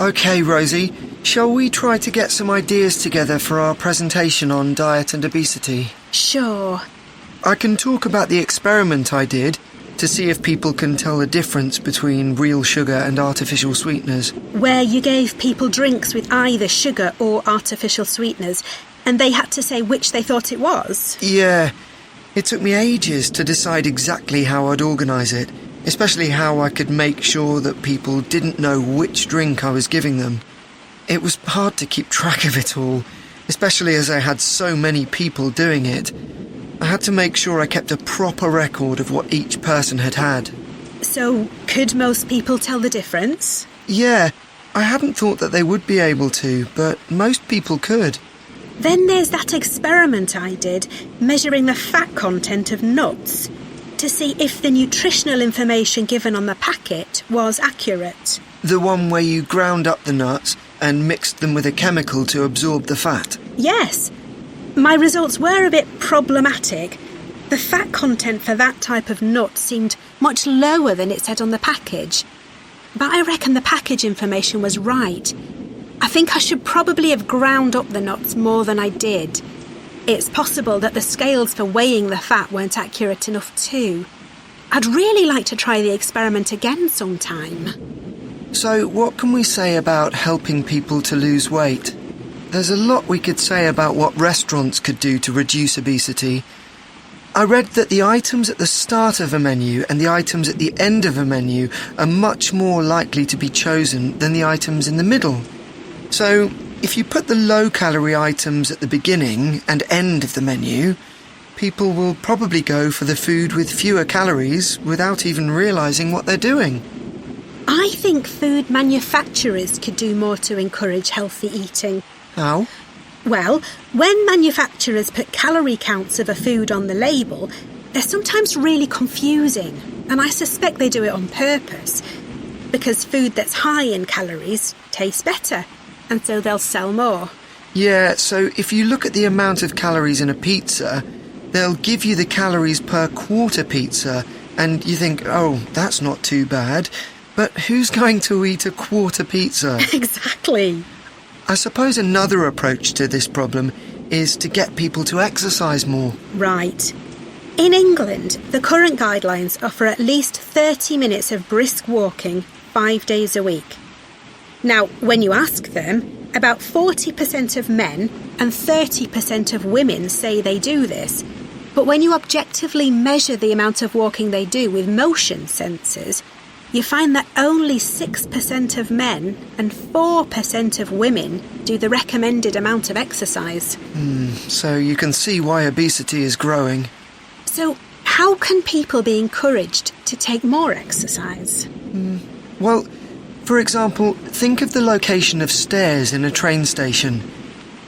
Okay, Rosie, shall we try to get some ideas together for our presentation on diet and obesity? Sure. I can talk about the experiment I did to see if people can tell the difference between real sugar and artificial sweeteners. Where you gave people drinks with either sugar or artificial sweeteners, and they had to say which they thought it was? Yeah. It took me ages to decide exactly how I'd organise it, especially how I could make sure that people didn't know which drink I was giving them. It was hard to keep track of it all, especially as I had so many people doing it. I had to make sure I kept a proper record of what each person had had. So, could most people tell the difference? Yeah, I hadn't thought that they would be able to, but most people could. Then there's that experiment I did, measuring the fat content of nuts, to see if the nutritional information given on the packet was accurate. The one where you ground up the nuts and mixed them with a chemical to absorb the fat? Yes. My results were a bit problematic. The fat content for that type of nut seemed much lower than it said on the package. But I reckon the package information was right. I think I should probably have ground up the nuts more than I did. It's possible that the scales for weighing the fat weren't accurate enough too. I'd really like to try the experiment again sometime. So what can we say about helping people to lose weight? There's a lot we could say about what restaurants could do to reduce obesity. I read that the items at the start of a menu and the items at the end of a menu are much more likely to be chosen than the items in the middle. So, if you put the low-calorie items at the beginning and end of the menu, people will probably go for the food with fewer calories without even realising what they're doing. I think food manufacturers could do more to encourage healthy eating. How? Well, when manufacturers put calorie counts of a food on the label, they're sometimes really confusing, and I suspect they do it on purpose, because food that's high in calories tastes better, and so they'll sell more. Yeah, so if you look at the amount of calories in a pizza, they'll give you the calories per quarter pizza, and you think, oh, that's not too bad. But who's going to eat a quarter pizza? Exactly. I suppose another approach to this problem is to get people to exercise more. Right. In England, the current guidelines are for at least 30 minutes of brisk walking 5 days a week. Now, when you ask them, about 40% of men and 30% of women say they do this. But when you objectively measure the amount of walking they do with motion sensors, you find that only 6% of men and 4% of women do the recommended amount of exercise. So you can see why obesity is growing. So how can people be encouraged to take more exercise? Well, for example, think of the location of stairs in a train station.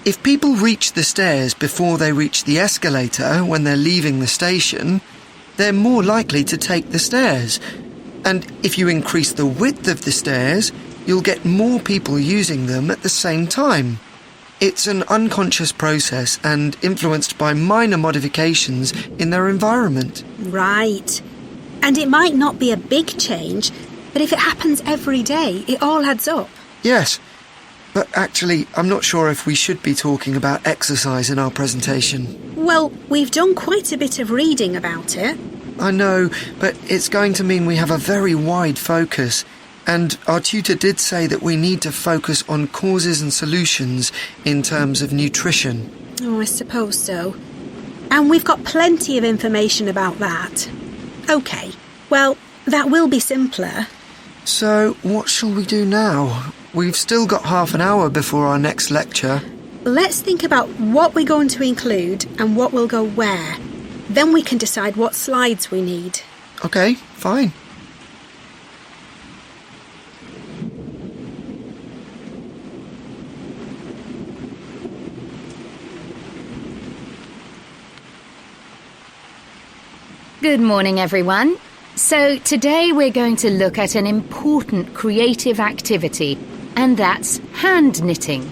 If people reach the stairs before they reach the escalator when they're leaving the station, they're more likely to take the stairs. And if you increase the width of the stairs, you'll get more people using them at the same time. It's an unconscious process and influenced by minor modifications in their environment. Right. And it might not be a big change, but if it happens every day, it all adds up. Yes, but actually, I'm not sure if we should be talking about exercise in our presentation. Well, we've done quite a bit of reading about it. I know, but it's going to mean we have a very wide focus, and our tutor did say that we need to focus on causes and solutions in terms of nutrition. Oh, I suppose so. And we've got plenty of information about that. OK, well, that will be simpler. So, what shall we do now? We've still got half an hour before our next lecture. Let's think about what we're going to include and what will go where. Then we can decide what slides we need. OK, fine. Good morning, everyone. So today we're going to look at an important creative activity, and that's hand knitting.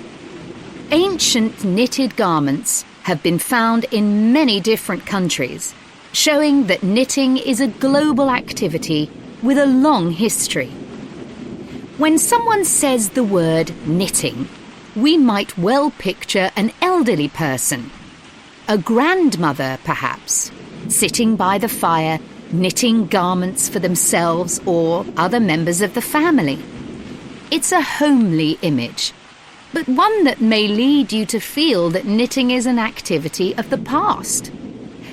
Ancient knitted garments have been found in many different countries, showing that knitting is a global activity with a long history. When someone says the word knitting, we might well picture an elderly person, a grandmother perhaps, sitting by the fire, knitting garments for themselves or other members of the family. It's a homely image, but one that may lead you to feel that knitting is an activity of the past.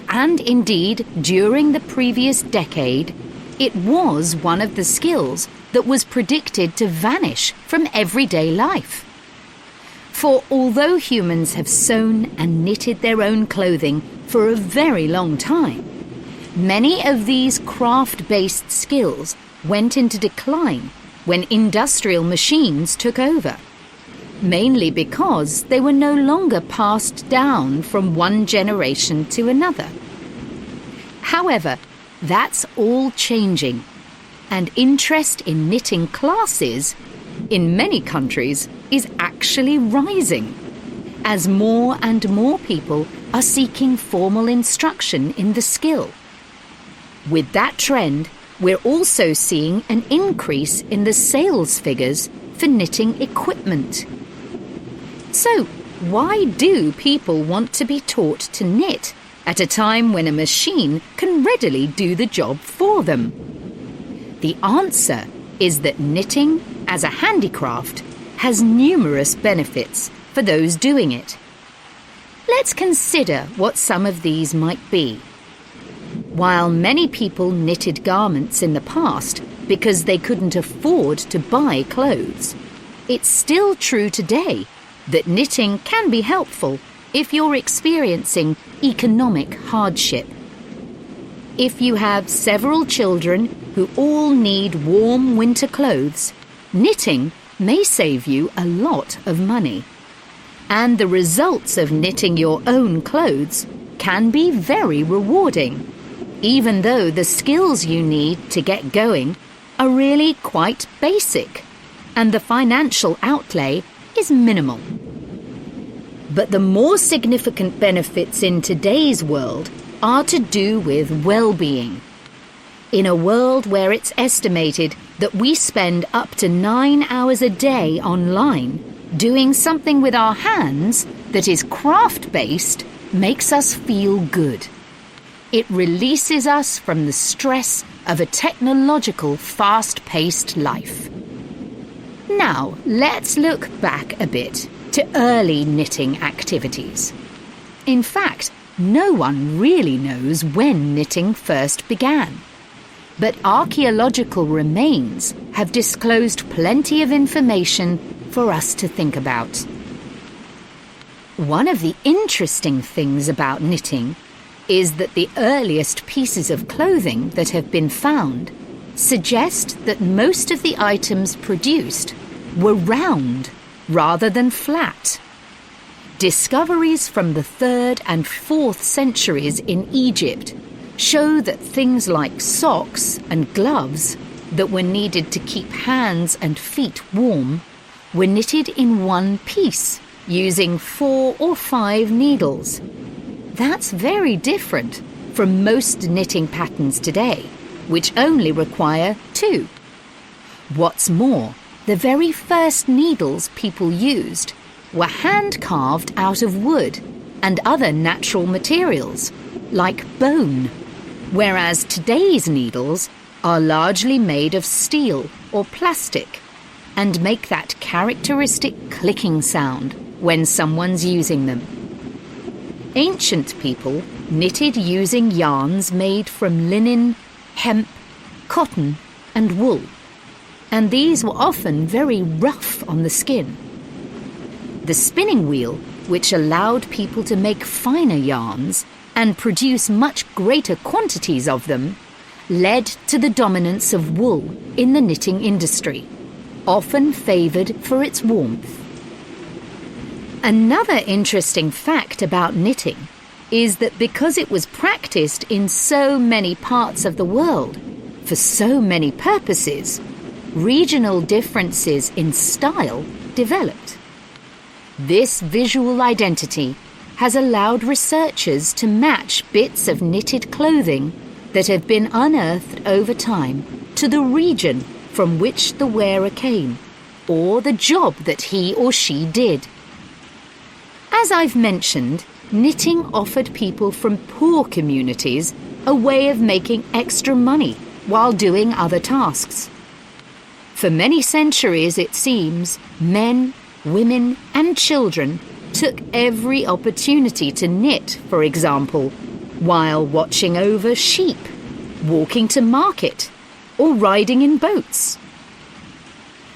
And indeed, during the previous decade, it was one of the skills that was predicted to vanish from everyday life. For although humans have sewn and knitted their own clothing for a very long time, many of these craft-based skills went into decline when industrial machines took over, mainly because they were no longer passed down from one generation to another. However, that's all changing, and interest in knitting classes in many countries is actually rising, as more and more people are seeking formal instruction in the skill. With that trend, we're also seeing an increase in the sales figures for knitting equipment. So, why do people want to be taught to knit at a time when a machine can readily do the job for them? The answer is that knitting as a handicraft has numerous benefits for those doing it. Let's consider what some of these might be. While many people knitted garments in the past because they couldn't afford to buy clothes, it's still true today that knitting can be helpful if you're experiencing economic hardship. If you have several children who all need warm winter clothes, knitting may save you a lot of money. And the results of knitting your own clothes can be very rewarding, even though the skills you need to get going are really quite basic, and the financial outlay is minimal. But the more significant benefits in today's world are to do with well-being. In a world where it's estimated that we spend up to 9 hours a day online, doing something with our hands that is craft-based makes us feel good. It releases us from the stress of a technological, fast-paced life. Now, let's look back a bit to early knitting activities. In fact, no one really knows when knitting first began. But archaeological remains have disclosed plenty of information for us to think about. One of the interesting things about knitting is that the earliest pieces of clothing that have been found suggest that most of the items produced were round rather than flat. Discoveries from the 3rd and 4th centuries in Egypt show that things like socks and gloves that were needed to keep hands and feet warm were knitted in one piece using 4 or 5 needles. That's very different from most knitting patterns today, which only require 2. What's more, the very first needles people used were hand-carved out of wood and other natural materials, like bone, whereas today's needles are largely made of steel or plastic and make that characteristic clicking sound when someone's using them. Ancient people knitted using yarns made from linen, hemp, cotton and wool, and these were often very rough on the skin. The spinning wheel, which allowed people to make finer yarns and produce much greater quantities of them, led to the dominance of wool in the knitting industry, often favoured for its warmth. Another interesting fact about knitting is that because it was practiced in so many parts of the world, for so many purposes, regional differences in style developed. This visual identity has allowed researchers to match bits of knitted clothing that have been unearthed over time to the region from which the wearer came, or the job that he or she did. As I've mentioned, knitting offered people from poor communities a way of making extra money while doing other tasks. For many centuries, it seems, men, women and children took every opportunity to knit, for example, while watching over sheep, walking to market, or riding in boats.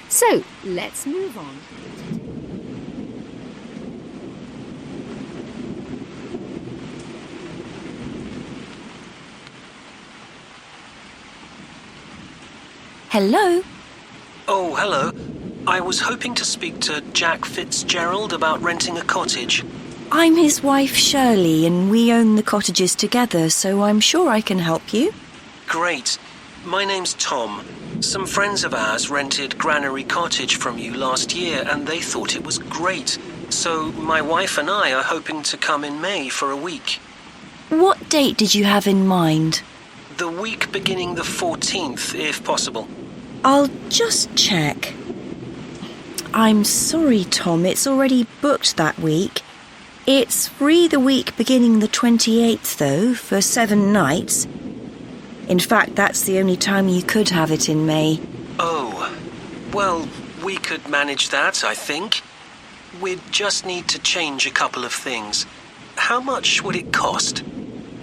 So, let's move on. Hello? Oh, hello. I was hoping to speak to Jack Fitzgerald about renting a cottage. I'm his wife Shirley and we own the cottages together, so I'm sure I can help you. Great. My name's Tom. Some friends of ours rented Granary Cottage from you last year and they thought it was great. So my wife and I are hoping to come in May for a week. What date did you have in mind? The week beginning the 14th, if possible. I'll just check. I'm sorry, Tom, it's already booked that week. It's free the week beginning the 28th, though, for 7 nights. In fact, that's the only time you could have it in May. Oh, well, we could manage that, I think. We'd just need to change a couple of things. How much would it cost?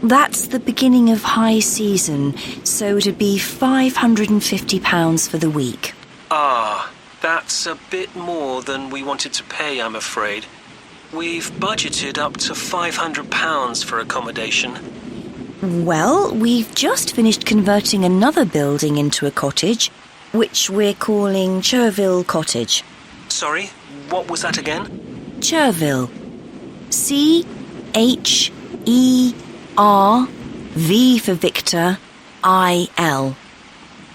That's the beginning of high season, so it'd be £550 for the week. Ah, that's a bit more than we wanted to pay, I'm afraid. We've budgeted up to £500 for accommodation. Well, we've just finished converting another building into a cottage, which we're calling Cherville Cottage. Sorry, what was that again? Cherville. C-H-E-R-V for Victor, I-L.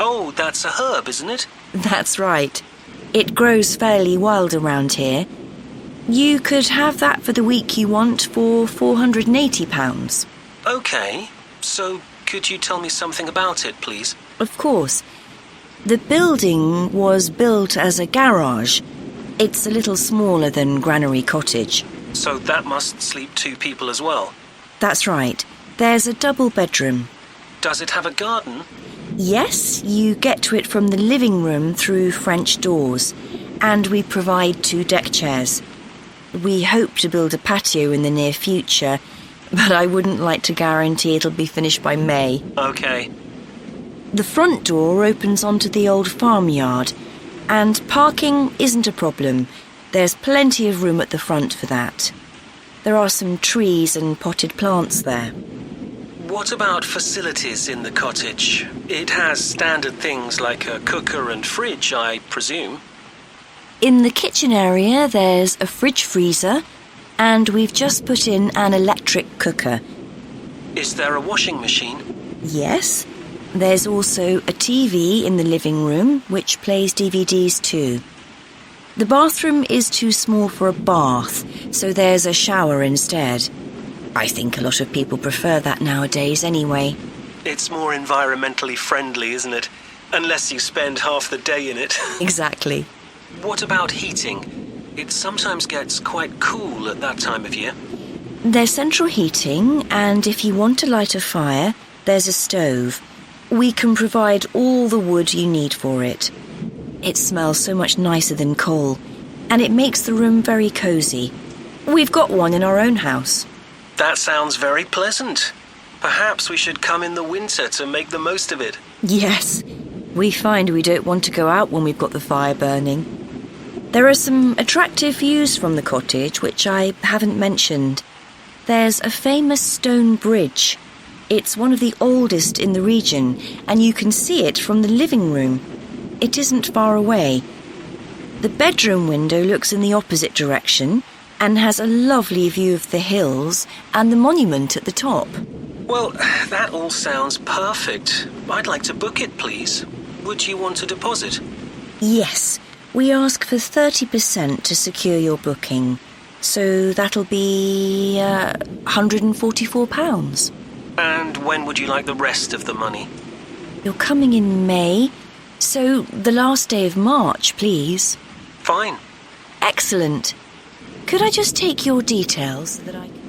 Oh, that's a herb, isn't it? That's right. It grows fairly wild around here. You could have that for the week you want for £480. Okay, so could you tell me something about it, please? Of course. The building was built as a garage. It's a little smaller than Granary Cottage. So that must sleep 2 people as well? That's right. There's a double bedroom. Does it have a garden? Yes, you get to it from the living room through French doors, and we provide 2 deck chairs. We hope to build a patio in the near future, but I wouldn't like to guarantee it'll be finished by May. Okay. The front door opens onto the old farmyard, and parking isn't a problem. There's plenty of room at the front for that. There are some trees and potted plants there. What about facilities in the cottage? It has standard things like a cooker and fridge, I presume. In the kitchen area, there's a fridge freezer, and we've just put in an electric cooker. Is there a washing machine? Yes. There's also a TV in the living room, which plays DVDs too. The bathroom is too small for a bath, so there's a shower instead. I think a lot of people prefer that nowadays anyway. It's more environmentally friendly, isn't it? Unless you spend half the day in it. Exactly. What about heating? It sometimes gets quite cool at that time of year. There's central heating, and if you want to light a fire, there's a stove. We can provide all the wood you need for it. It smells so much nicer than coal, and it makes the room very cosy. We've got one in our own house. That sounds very pleasant. Perhaps we should come in the winter to make the most of it. Yes, we find we don't want to go out when we've got the fire burning. There are some attractive views from the cottage which I haven't mentioned. There's a famous stone bridge. It's one of the oldest in the region, and you can see it from the living room. It isn't far away. The bedroom window looks in the opposite direction and has a lovely view of the hills and the monument at the top. Well, that all sounds perfect. I'd like to book it, please. Would you want a deposit? Yes, we ask for 30% to secure your booking. So that'll be £144. And when would you like the rest of the money? You're coming in May, So, the last day of March, please. Fine. Excellent. Could I just take your details so that I can...